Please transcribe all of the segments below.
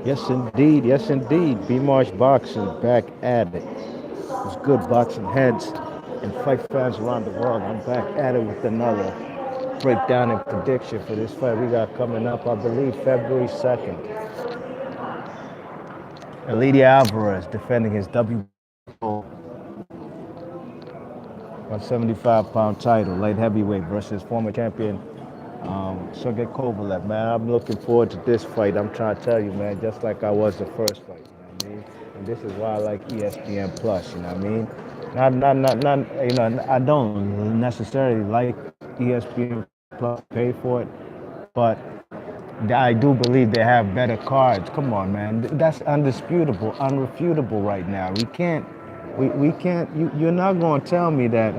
Yes, indeed. Yes, indeed. B Marsh Boxing back at it. It's good boxing heads and fight fans around the world. I'm back at it with another breakdown and prediction for this fight we got coming up, I believe, February 2nd. Elidier Alvarez defending his WBO 175-pound title, light heavyweight, versus former champion Sergey Kovalev. Man, I'm looking forward to this fight. I'm trying to tell you, man, just like I was the first fight. You know what I mean? And this is why I like ESPN Plus. You know what I mean? Not. You know, I don't necessarily like ESPN Plus, pay for it, but I do believe they have better cards. Come on, man. That's undisputable, unrefutable right now. We can't. You're not going to tell me that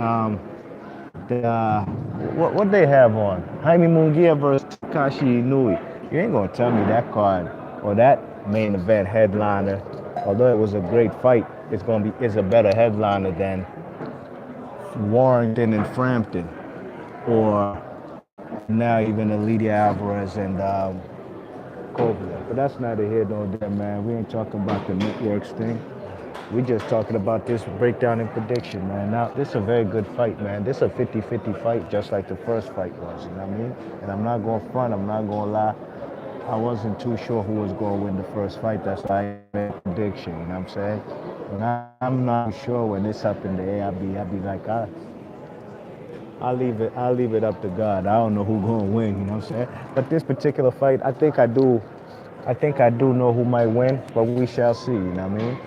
what they have on Jaime Munguia versus Takashi Inui. You ain't gonna tell me that card or that main event headliner. Although it was a great fight, it's a better headliner than Warrington and Frampton, or now even Elidia Alvarez and Kovalev. But that's neither here nor there, man. We ain't talking about the networks thing. We just talking about this breakdown and prediction, man. Now, this is a very good fight, man. This is a 50-50 fight, just like the first fight was, you know what I mean? And I'm not going to front, I'm not going to lie. I wasn't too sure who was going to win the first fight. That's why I made a prediction, you know what I'm saying? And I'm not sure when it's up in the air. I'll be like, I'll leave it up to God. I don't know who's going to win, you know what I'm saying? But this particular fight, I think I do know who might win, but we shall see, you know what I mean?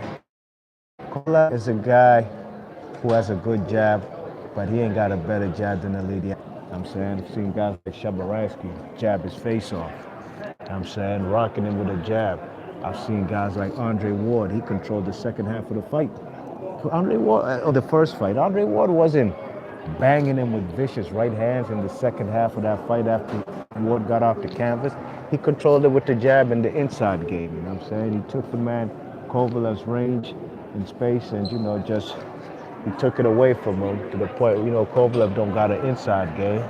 Kovalev is a guy who has a good jab, but he ain't got a better jab than Elidier. I'm saying, I've seen guys like Shabaransky jab his face off. I'm saying, rocking him with a jab. I've seen guys like Andre Ward. He controlled the second half of the fight. Andre Ward, or the first fight. Andre Ward wasn't banging him with vicious right hands in the second half of that fight after Ward got off the canvas. He controlled it with the jab and the inside game. You know what I'm saying? He took the man Kovalev's range and space, and just he took it away from him to the point. Kovalev don't got an inside game,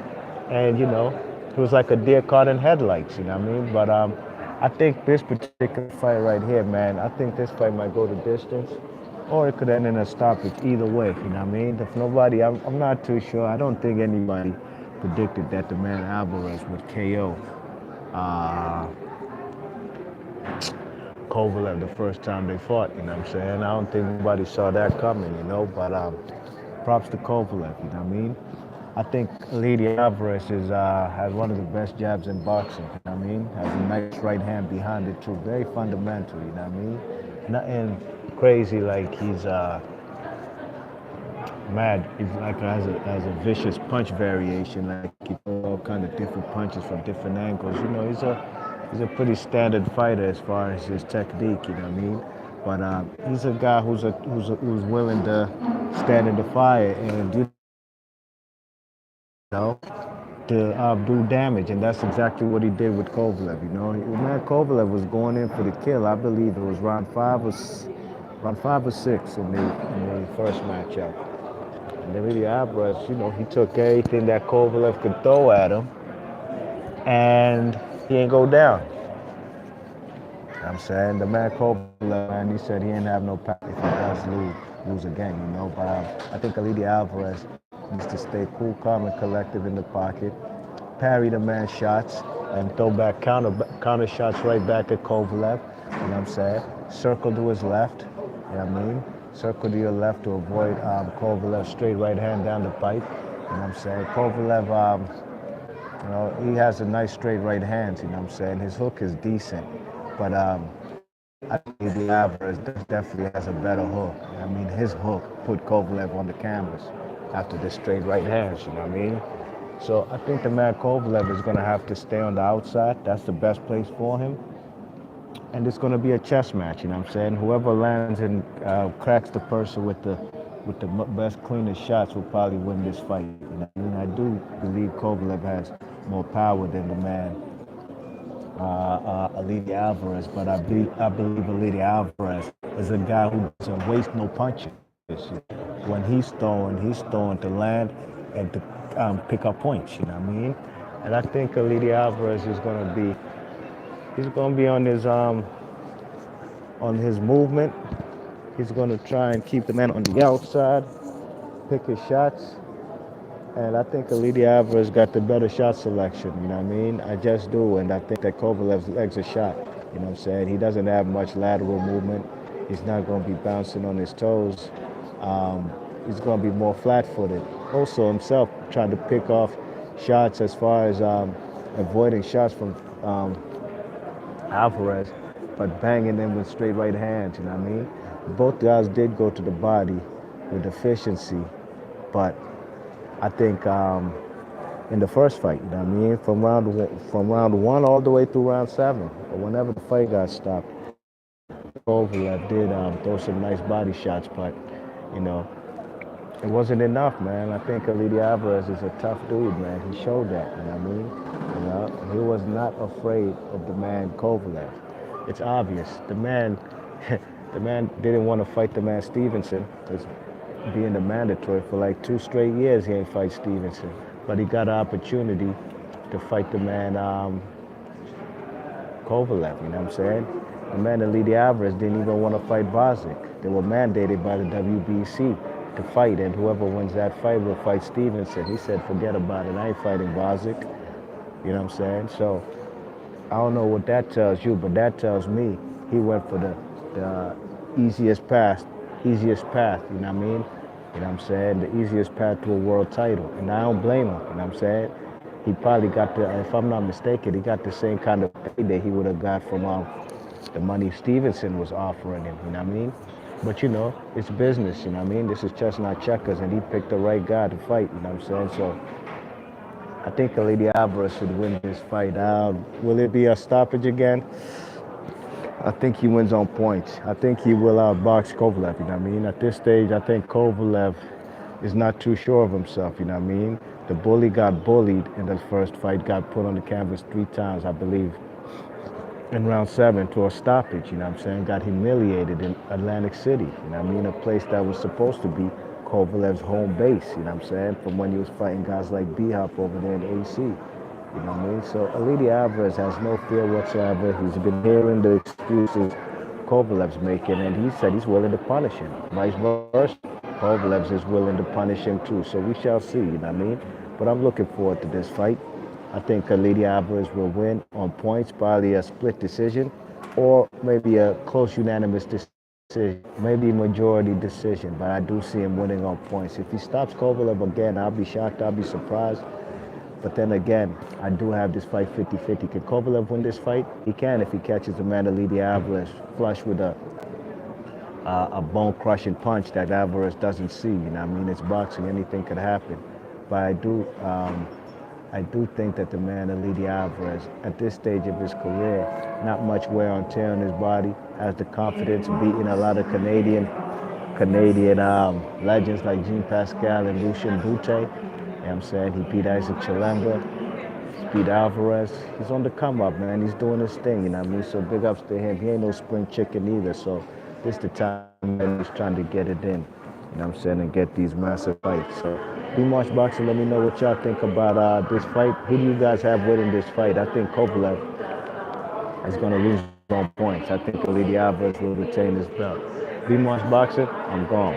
and it was like a deer caught in headlights. You know what I mean? But I think this particular fight right here, man, I think this fight might go the distance, or it could end in a stoppage. Either way, you know what I mean? If nobody, I'm not too sure. I don't think anybody predicted that the man Alvarez would KO uh, Kovalev the first time they fought. You know what I'm saying? I don't think nobody saw that coming. But props to Kovalev. You know what I mean? I think Elidier Alvarez has one of the best jabs in boxing. You know what I mean? Has a nice right hand behind it too. Very fundamental. You know what I mean? Nothing crazy like he's mad. He's like has a vicious punch variation. Like he throws all kind of different punches from different angles. He's a pretty standard fighter as far as his technique. You know what I mean? But he's a guy who's willing to stand in the fire and know, to do damage, and that's exactly what he did with Kovalev. Man, Kovalev was going in for the kill. I believe it was round 5 or 6 in the first matchup. And then really Alvarez, he took everything that Kovalev could throw at him, and he ain't go down. I'm saying the man Kovalev, man, he said he didn't have no power if he does lose again, But I think Elidier Alvarez needs to stay cool, calm, and collective in the pocket, parry the man's shots, and throw back counter shots right back at Kovalev. You know what I'm saying? Circle to his left. You know what I mean? Circle to your left to avoid Kovalev's straight right hand down the pipe. You know what I'm saying? Kovalev, he has a nice straight right hand. You know what I'm saying? His hook is decent, but I think the Alvarez definitely has a better hook. I mean, his hook put Kovalev on the canvas after the straight right hands, you know what I mean? So I think the man Kovalev is going to have to stay on the outside. That's the best place for him. And it's going to be a chess match, you know what I'm saying? Whoever lands and cracks the person with the best, cleanest shots will probably win this fight. You know what I mean? I do believe Kovalev has more power than the man Elidier Alvarez, but I believe Elidier Alvarez is a guy who doesn't waste no punches. When he's throwing to land and to pick up points. You know what I mean? And I think Elidier Alvarez he's going to be on his on his movement. He's going to try and keep the man on the outside, pick his shots, and I think Elidier Alvarez got the better shot selection. You know what I mean? I just do, and I think that Kovalev's legs are shot. You know what I'm saying? He doesn't have much lateral movement. He's not going to be bouncing on his toes. He's going to be more flat-footed. Also, himself trying to pick off shots as far as avoiding shots from Alvarez, but banging them with straight right hands. You know what I mean? Both guys did go to the body with efficiency, but I think in the first fight, you know what I mean, from round one all the way through round seven, or whenever the fight got stopped, Kovalev did throw some nice body shots, but you know it wasn't enough, man. I think Elidier Alvarez is a tough dude, man. He showed that, you know what I mean? You know, he was not afraid of the man Kovalev. It's obvious. The man, the man didn't want to fight the man Stevenson. It's being the mandatory for like 2 straight years. He ain't fight Stevenson, but he got an opportunity to fight the man Kovalev. You know what I'm saying? The man Elidier Alvarez didn't even want to fight Bozic. They were mandated by the WBC to fight, and whoever wins that fight will fight Stevenson. He said, forget about it. I ain't fighting Bozic. You know what I'm saying? So I don't know what that tells you, but that tells me he went for the easiest path, you know what I mean? You know what I'm saying? The easiest path to a world title. And I don't blame him, you know what I'm saying? He probably got if I'm not mistaken, he got the same kind of pay that he would have got from the money Stevenson was offering him, you know what I mean? But you know, it's business, you know what I mean? This is chestnut checkers, and he picked the right guy to fight, you know what I'm saying? So I think Elidier Alvarez should win this fight. Will it be a stoppage again? I think he wins on points. I think he will outbox Kovalev, you know what I mean? At this stage, I think Kovalev is not too sure of himself, you know what I mean? The bully got bullied in the first fight, got put on the canvas 3 times, I believe, in round 7 to a stoppage, you know what I'm saying? Got humiliated in Atlantic City, you know what I mean? A place that was supposed to be Kovalev's home base, you know what I'm saying? From when he was fighting guys like B-Hop over there in AC, you know what I mean? So Elidier Alvarez has no fear whatsoever. He's been hearing the excuses Kovalev's making, and he said he's willing to punish him. Vice versa, Kovalev is willing to punish him too. So we shall see, you know what I mean? But I'm looking forward to this fight. I think Elidier Alvarez will win on points, probably a split decision, or maybe a close unanimous decision, maybe majority decision. But I do see him winning on points. If he stops Kovalev again, I'll be shocked. I'll be surprised. But then again, I do have this fight 50-50. Can Kovalev win this fight? He can if he catches the man Elidier Alvarez flush with a bone-crushing punch that Alvarez doesn't see. You know what I mean? It's boxing. Anything could happen. But I do think that the man Elidier Alvarez, at this stage of his career, not much wear and tear on his body, has the confidence, beating a lot of Canadian legends like Jean Pascal and Lucien Bute. You know what I'm saying? He beat Isaac Chilemba, he beat Alvarez. He's on the come up, man. He's doing his thing, you know what I mean? So big ups to him. He ain't no spring chicken either, so this the time when he's trying to get it in. You know what I'm saying, and get these massive fights. So, B-March Boxing, let me know what y'all think about this fight. Who do you guys have winning this fight? I think Kovalev is going to lose on points. I think Elidier Alvarez will retain his belt. B-March Boxing, I'm gone.